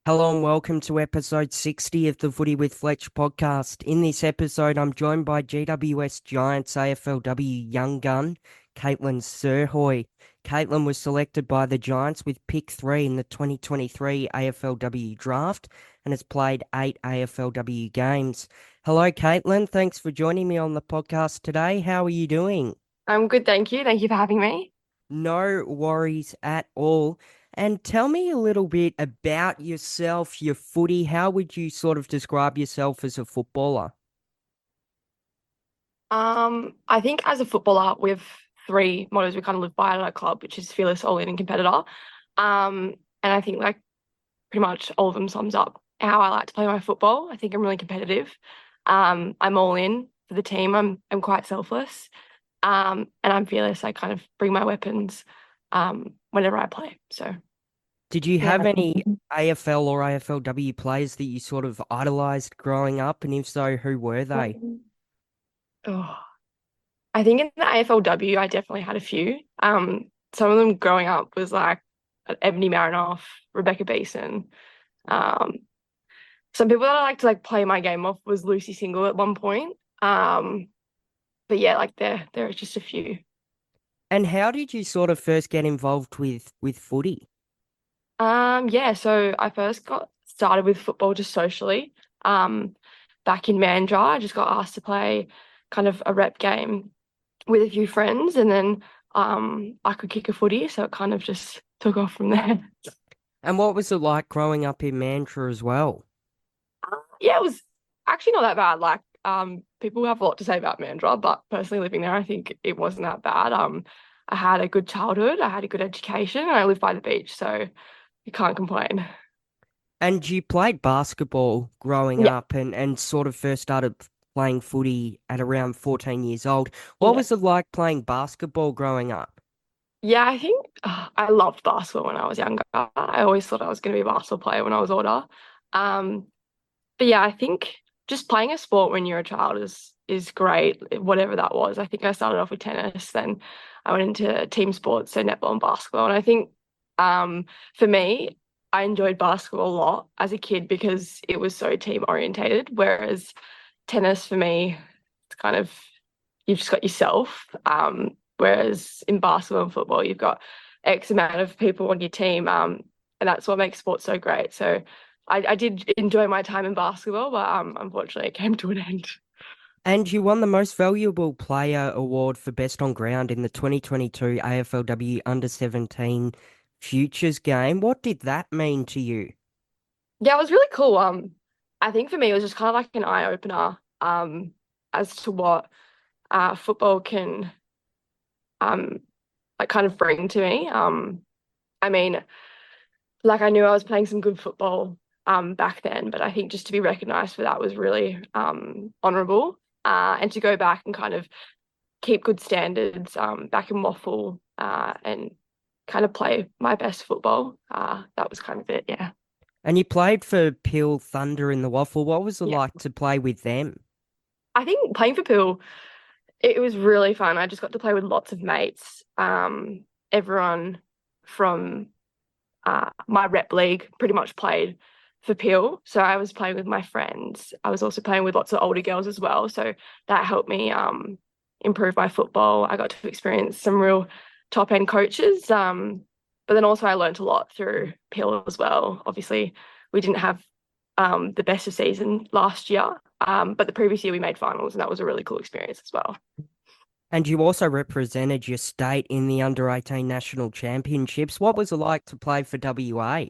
Hello and welcome to episode 60 of the Footy with Fletch podcast. In this episode, I'm joined by GWS Giants AFLW young gun, Kaitlyn Srhoj. Kaitlyn was selected by the Giants with pick 3 in the 2023 AFLW draft and has played 8 AFLW games. Hello, Kaitlyn. Thanks for joining me on the podcast today. How are you doing? I'm good, thank you. Thank you for having me. No worries at all. And tell me a little bit about yourself, your footy. How would you sort of describe yourself as a footballer? I think as a footballer, we have three mottos we kind of live by at our club, which is fearless, all in, and competitor. And I think like pretty much all of them sums up how I like to play my football. I think I'm really competitive. I'm all in for the team. I'm quite selfless. And I'm fearless. I kind of bring my weapons whenever I play. So Did you yeah. have any AFL or AFLW players that you sort of idolized growing up? And if so, who were they? Oh, I think in the AFLW, I definitely had a few. Some of them growing up was like Ebony Marinoff, Rebecca Beeson. Um, some people that I like to like play my game off was Lucy Single at one point. But yeah, like there are just a few. And how did you sort of first get involved with footy? Yeah, so I first got started with football just socially. Back in Mandurah, I just got asked to play kind of a rep game with a few friends, and then I could kick a footy, so it kind of just took off from there. And what was it like growing up in Mantra as well? Yeah, it was actually not that bad. Like, people have a lot to say about Mandurah, but personally living there, I think it wasn't that bad. I had a good childhood, I had a good education, and I live by the beach, so you can't complain. And you played basketball growing Yeah, up and sort of first started playing footy at around 14 years old. What yeah. was it like playing basketball growing up? Yeah, I think I loved basketball when I was younger. I always thought I was going to be a basketball player when I was older. Um, but yeah, I think just playing a sport when you're a child is great, whatever that was. I think I started off with tennis, then I went into team sports, so netball and basketball. And I think for me, I enjoyed basketball a lot as a kid because it was so team orientated, whereas tennis for me, it's kind of you've just got yourself. Whereas in basketball and football, you've got X amount of people on your team, and that's what makes sports so great. So I did enjoy my time in basketball, but unfortunately, it came to an end. And you won the Most Valuable Player award for Best on Ground in the 2022 AFLW Under-17 Futures game. What did that mean to you? Yeah, it was really cool. I think for me, it was just kind of like an eye opener, as to what football can um like kind of bring to me. I mean, like I knew I was playing some good football back then, but I think just to be recognized for that was really honorable. And to go back and kind of keep good standards back in Waffle and kind of play my best football. That was kind of it, yeah. And you played for Peel Thunder in the Waffle. What was it Yeah. like to play with them? I think playing for Pool, it was really fun. I just got to play with lots of mates. Everyone from my rep league pretty much played for Peel. So I was playing with my friends. I was also playing with lots of older girls as well. So that helped me improve my football. I got to experience some real top end coaches. But then also I learned a lot through Peel as well. Obviously, we didn't have the best of season last year. But the previous year we made finals, and that was a really cool experience as well. And you also represented your state in the Under-18 National Championships. What was it like to play for WA?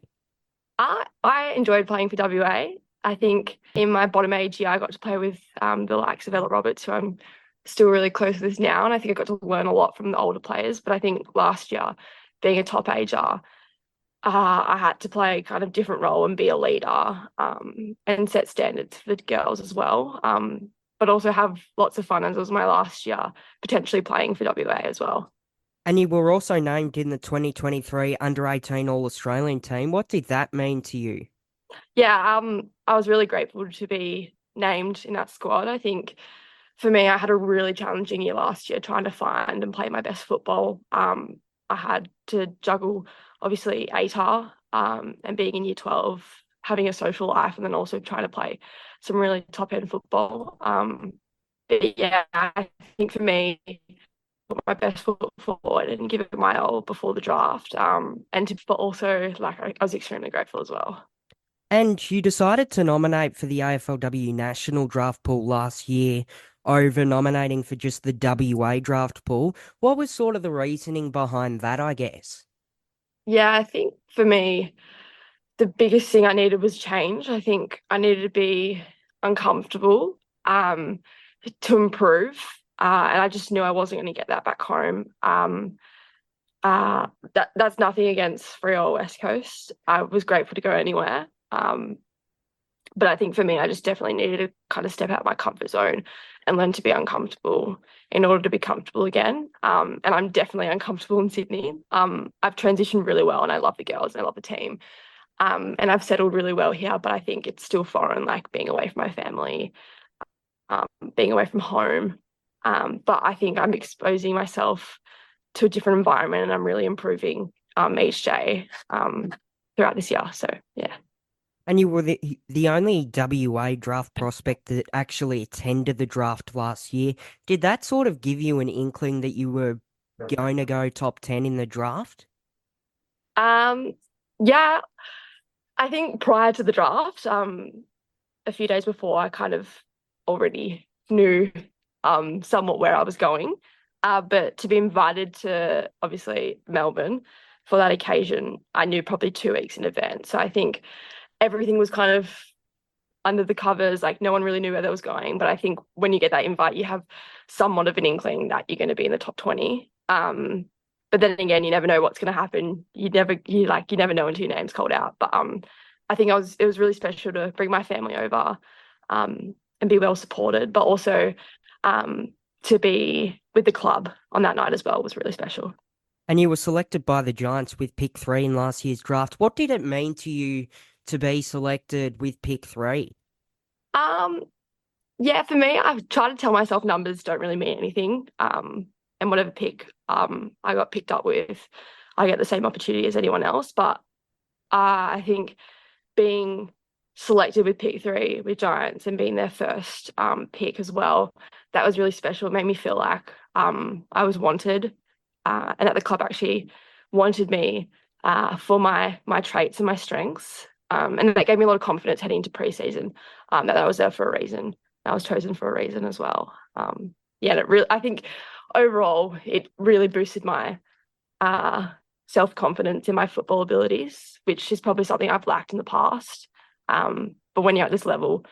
I enjoyed playing for WA. I think in my bottom age year, I got to play with the likes of Ella Roberts, who I'm still really close with now. And I think I got to learn a lot from the older players. But I think last year, being a top ager, I had to play a kind of different role and be a leader and set standards for the girls as well. but also have lots of fun as it was my last year, potentially playing for WA as well. And you were also named in the 2023 Under-18 All-Australian team. What did that mean to you? Yeah, I was really grateful to be named in that squad. I think for me, I had a really challenging year last year trying to find and play my best football. I had to juggle obviously ATAR and being in year 12, having a social life, and then also trying to play some really top end football. But yeah, I think for me, put my best foot forward and give it my all before the draft. But also like I was extremely grateful as well. And you decided to nominate for the AFLW National Draft Pool last year over nominating for just the WA draft pool. What was sort of the reasoning behind that, I guess? Yeah, I think for me, the biggest thing I needed was change. I think I needed to be uncomfortable to improve. And I just knew I wasn't going to get that back home. That's nothing against Freo or West Coast. I was grateful to go anywhere. But I think for me, I just definitely needed to kind of step out of my comfort zone and learn to be uncomfortable in order to be comfortable again. And I'm definitely uncomfortable in Sydney. I've transitioned really well and I love the girls and I love the team. And I've settled really well here, but I think it's still foreign, like being away from my family, being away from home. But I think I'm exposing myself to a different environment and I'm really improving each day throughout this year. So yeah. And you were the only WA draft prospect that actually attended the draft last year. Did that sort of give you an inkling that you were going to go top 10 in the draft? Um, yeah, I think prior to the draft, a few days before, I kind of already knew somewhat where I was going. But to be invited to obviously Melbourne for that occasion, I knew probably 2 weeks in advance. So I think everything was kind of under the covers, like no one really knew where that was going. But I think when you get that invite, you have somewhat of an inkling that you're going to be in the top 20. But then again, you never know what's going to happen. You never know until your name's called out. But I think it was really special to bring my family over and be well supported, but also to be with the club on that night as well was really special. And you were selected by the Giants with pick 3 in last year's draft. What did it mean to you to be selected with pick 3? Um, yeah, for me, I try to tell myself numbers don't really mean anything. And whatever pick I got picked up with, I get the same opportunity as anyone else. But I think being selected with pick 3 with Giants and being their first pick as well, that was really special. It made me feel like I was wanted, and that the club actually wanted me for my traits and my strengths. And that gave me a lot of confidence heading into preseason, that I was there for a reason. I was chosen for a reason as well. Yeah, and I think overall, it really boosted my uh, self-confidence in my football abilities, which is probably something I've lacked in the past. But when you're at this level,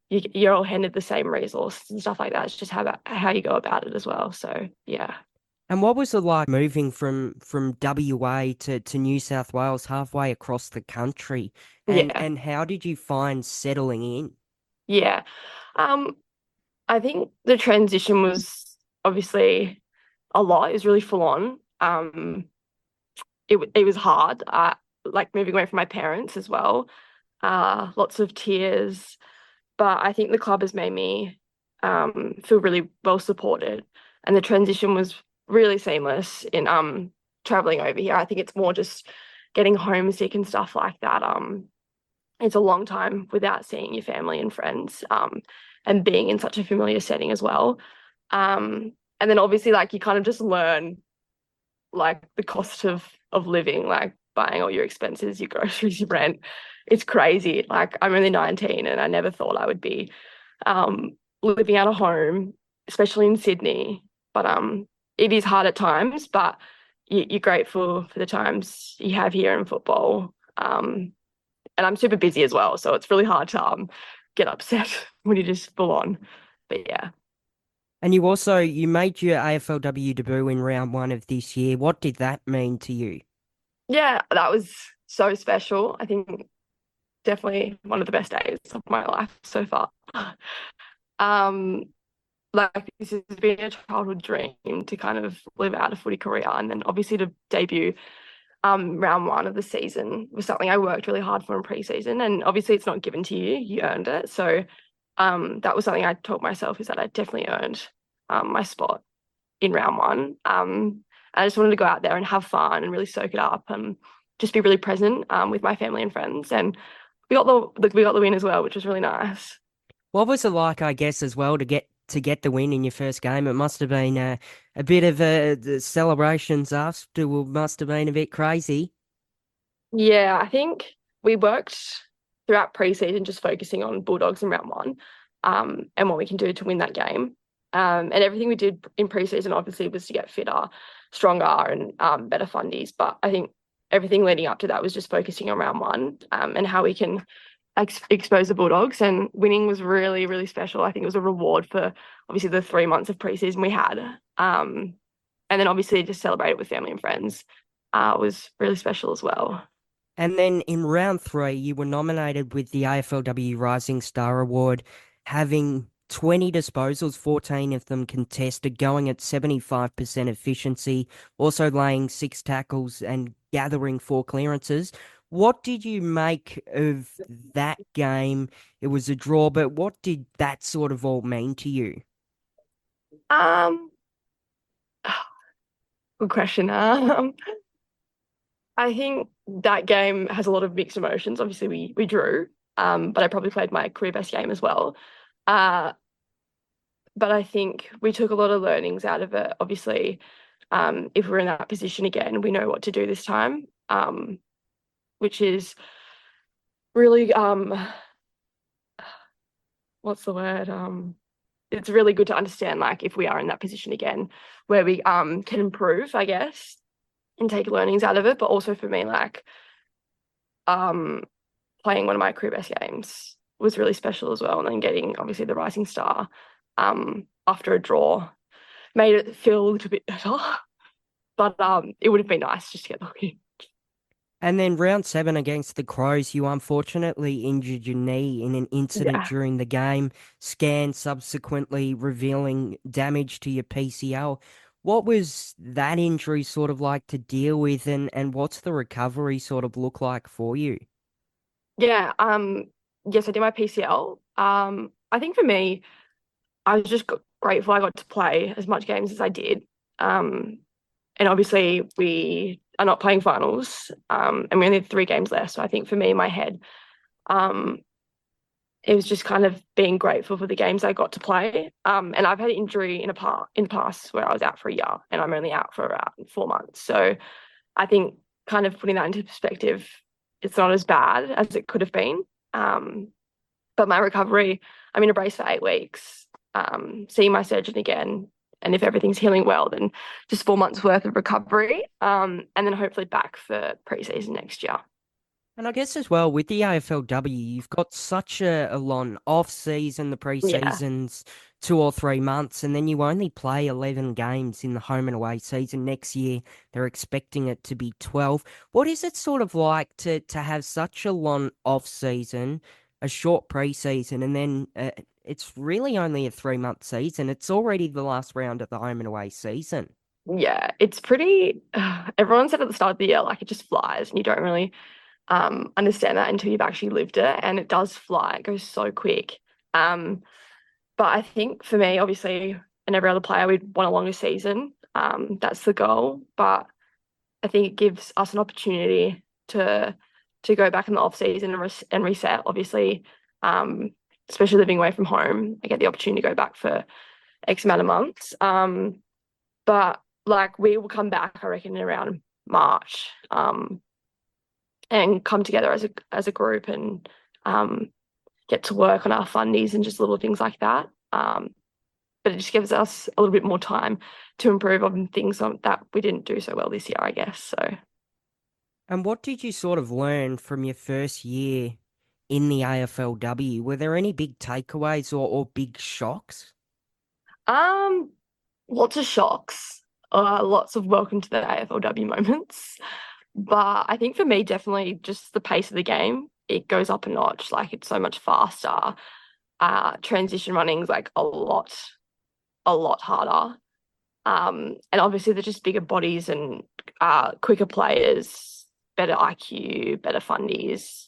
you're all handed the same resources and stuff like that. It's just how you go about it as well. So yeah. And what was it like moving from WA to New South Wales halfway across the country? Yeah. And how did you find settling in? Yeah. Um, I think the transition was obviously a lot. It was really full on. It was hard. Like moving away from my parents as well. Lots of tears. But I think the club has made me feel really well supported, and the transition was really seamless in traveling over here. I think it's more just getting homesick and stuff like that. It's a long time without seeing your family and friends, and being in such a familiar setting as well. And then obviously, like you kind of just learn like the cost of living, like buying all your expenses, your groceries, your rent. It's crazy. Like I'm only 19 and I never thought I would be living out of home, especially in Sydney. But it is hard at times, but you're grateful for the times you have here in football. And I'm super busy as well, so it's really hard to get upset when you're just full on. But yeah. And you made your AFLW debut in round 1 of this year. What did that mean to you? Yeah, that was so special. I think definitely one of the best days of my life so far. like this has been a childhood dream to kind of live out a footy career, and then obviously to debut round one of the season was something I worked really hard for in preseason, and obviously it's not given to you, you earned it. So that was something I told myself, is that I definitely earned my spot in round one. I just wanted to go out there and have fun and really soak it up and just be really present with my family and friends. And we got the win as well, which was really nice. What was it like, I guess, as well, to get the win in your first game? It must have been a bit of the celebrations after must have been a bit crazy. Yeah, I think we worked throughout preseason just focusing on Bulldogs in round one, and what we can do to win that game. And everything we did in preseason obviously was to get fitter, stronger, and better fundies. But I think everything leading up to that was just focusing on round one, and how we can expose the Bulldogs. And winning was really, really special. I think it was a reward for obviously the 3 months of preseason we had. And then obviously just celebrate it with family and friends was really special as well. And then in round three, you were nominated with the AFLW Rising Star Award, having 20 disposals, 14 of them contested, going at 75% efficiency, also laying 6 tackles and gathering 4 clearances. What did you make of that game? It was a draw, but what did that sort of all mean to you? Um, Good question. I think that game has a lot of mixed emotions. Obviously, we drew, but I probably played my career best game as well. Uh, but I think we took a lot of learnings out of it. Obviously, if we're in that position again, we know what to do this time, which is really what's the word? It's really good to understand, like, if we are in that position again, where we can improve, I guess, and take learnings out of it. But also for me, like, um playing one of my career best games was really special as well. And then getting obviously the Rising Star after a draw made it feel a little bit better. But it would have been nice just to get the win. And then round seven against the Crows, you unfortunately injured your knee in an incident Yeah. during the game, scan subsequently revealing damage to your PCL. What was that injury sort of like to deal with, and what's the recovery sort of look like for you? Yeah. Yes, I did my PCL. I think for me, I was just grateful I got to play as much games as I did. And obviously we are not playing finals, and we only have 3 games left. So I think for me, in my head, um, it was just kind of being grateful for the games I got to play. And I've had injury in the past where I was out for a year, and I'm only out for about 4 months. So I think kind of putting that into perspective, it's not as bad as it could have been. Um, but my recovery, I'm in a brace for 8 weeks, seeing my surgeon again. And if everything's healing well, then just 4 months worth of recovery, and then hopefully back for preseason next year. And I guess as well with the AFLW, you've got such a long off season, the Yeah. pre-season's 2 or 3 months, and then you only play 11 games in the home and away season. Next year, they're expecting it to be 12. What is it sort of like to have such a long off season, a short pre-season, and then it's really only a 3 month season? It's already the last round of the home and away season. Yeah, it's pretty. Everyone said at the start of the year, like, it just flies, and you don't really understand that until you've actually lived it. And it does fly; it goes so quick. Um, but I think for me, obviously, and every other player, we'd want a longer season. That's the goal. But I think it gives us an opportunity to go back in the off season and reset. Obviously, um, especially living away from home, I get the opportunity to go back for X amount of months. But like, we will come back, I reckon, in around March, and come together as a group and um, get to work on our fundies and just little things like that. But it just gives us a little bit more time to improve on things that we didn't do so well this year, I guess. So, And what did you sort of learn from your first year in the AFLW? Were there any big takeaways or big shocks? um, lots of shocks, lots of welcome to the AFLW moments. But I think for me, definitely just the pace of the game. It goes up a notch. Like, it's so much faster. Transition running's like a lot. a lot harder. And obviously they're just bigger bodies and quicker players, better IQ, better fundies.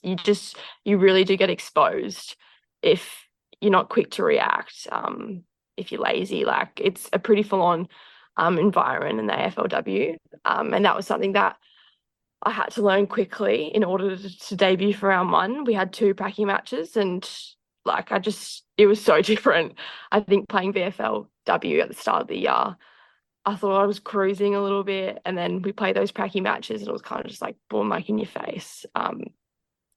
You really do get exposed if you're not quick to react. If you're lazy, like it's a pretty full-on environment in the AFLW. And that was something that I had to learn quickly in order to debut for round one. We had two practice matches and it was so different. I think playing VFLW at the start of the year, I thought I was cruising a little bit, and then we played those pracky matches, and it was kind of just like boom, like in your face.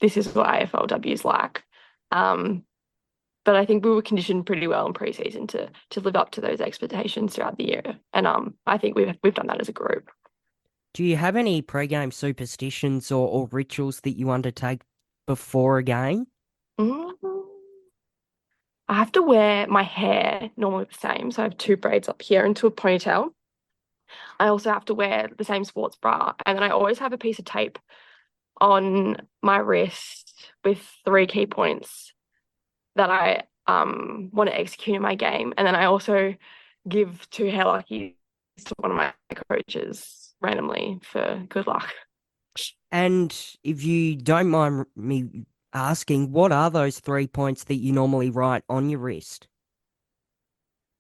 This is what AFLW is like. But I think we were conditioned pretty well in preseason to live up to those expectations throughout the year, and I think we've done that as a group. Do you have any pre-game superstitions or rituals that you undertake before a game? Mm. I have to wear my hair normally the same, so I have two braids up here into a ponytail. I also have to wear the same sports bra, and then I always have a piece of tape on my wrist with three key points that I want to execute in my game. And then I also give two hair luckies to one of my coaches randomly for good luck. And if you don't mind me asking, what are those 3 points that you normally write on your wrist?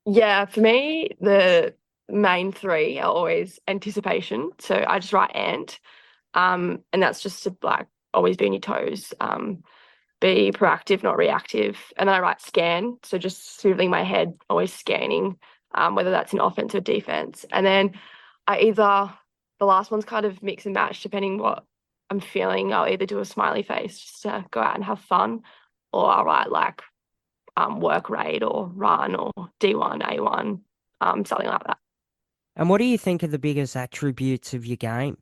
Yeah, for me, the main three are always anticipation. So I just write and that's just to like always be on your toes. Be proactive, not reactive. And then I write scan. So just swiveling my head, always scanning, whether that's in offense or defense. And then the last one's kind of mix and match depending what I'm feeling. I'll either do a smiley face just to go out and have fun, or I'll write like work rate or run or D1, A1, something like that. And what do you think are the biggest attributes of your game?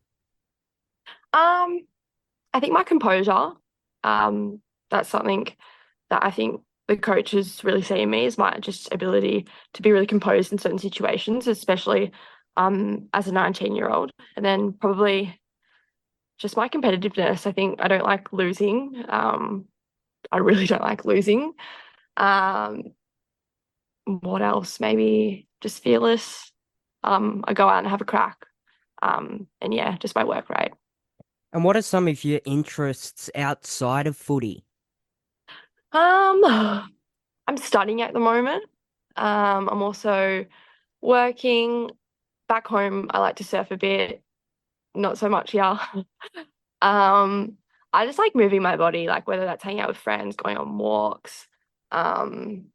I think my composure. That's something that I think the coaches really see in me is my just ability to be really composed in certain situations, especially as a 19-year-old. And then probably just my competitiveness. I think I don't like losing. I really don't like losing. Um, what else? Maybe just fearless. I go out and have a crack. And yeah, just my work rate. And what are some of your interests outside of footy? I'm studying at the moment. I'm also working back home. I like to surf a bit, not so much here. I just like moving my body, like whether that's hanging out with friends, going on walks. Um,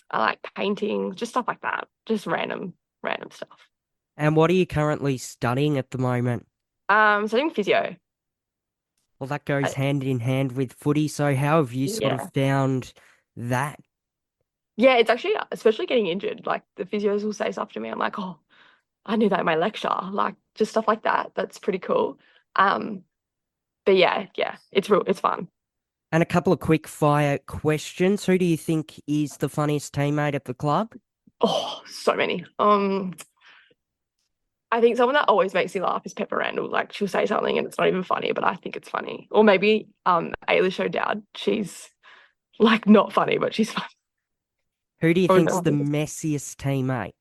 I like painting, just stuff like that, just random stuff. And what are you currently studying at the moment? Studying physio. Well, that goes I, hand in hand with footy. So how have you sort of yeah, found that? yeah. It's actually, especially getting injured. Like the physios will say stuff to me. I'm like, oh, I knew that in my lecture. Like just stuff like that. That's pretty cool. Um, but yeah, it's fun. And a couple of quick fire questions. Who do you think is the funniest teammate at the club? Oh, so many. I think someone that always makes me laugh is Pepper Randall. Like she'll say something and it's not even funny, but I think it's funny. Or maybe Ailish O'Dowd. She's like not funny, but she's fun. Who do you Oh, think's no. the messiest teammate?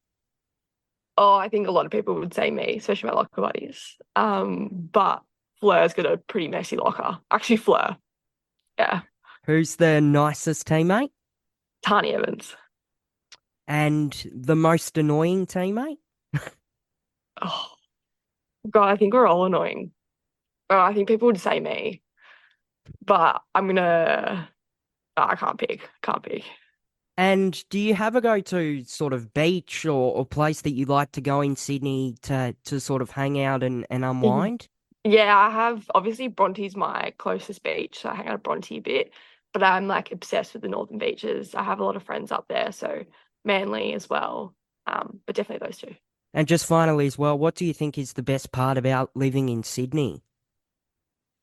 Oh, I think a lot of people would say me, especially my locker buddies. But Fleur's got a pretty messy locker. Actually, Fleur. Yeah. Who's the nicest teammate? Tani Evans. And the most annoying teammate? Oh God, I think we're all annoying. Oh, I think people would say me, but I'm gonna I can't pick. Can't pick. And do you have a go-to sort of beach or place that you like to go in Sydney to sort of hang out and Mhm. unwind? Yeah, I have obviously Bronte's my closest beach, so I hang out at Bronte a bit. But I'm like obsessed with the northern beaches. I have a lot of friends up there, so Manly as well. But definitely those two. And just finally as well, what do you think is the best part about living in Sydney?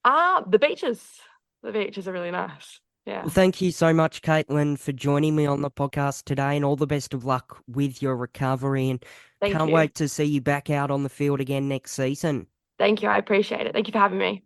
The beaches. The beaches are really nice. Well, Yeah. thank you so much, Kaitlyn, for joining me on the podcast today, and all the best of luck with your recovery. And Thank can't you. wait to see you back out on the field again next season. Thank you. I appreciate it. Thank you for having me.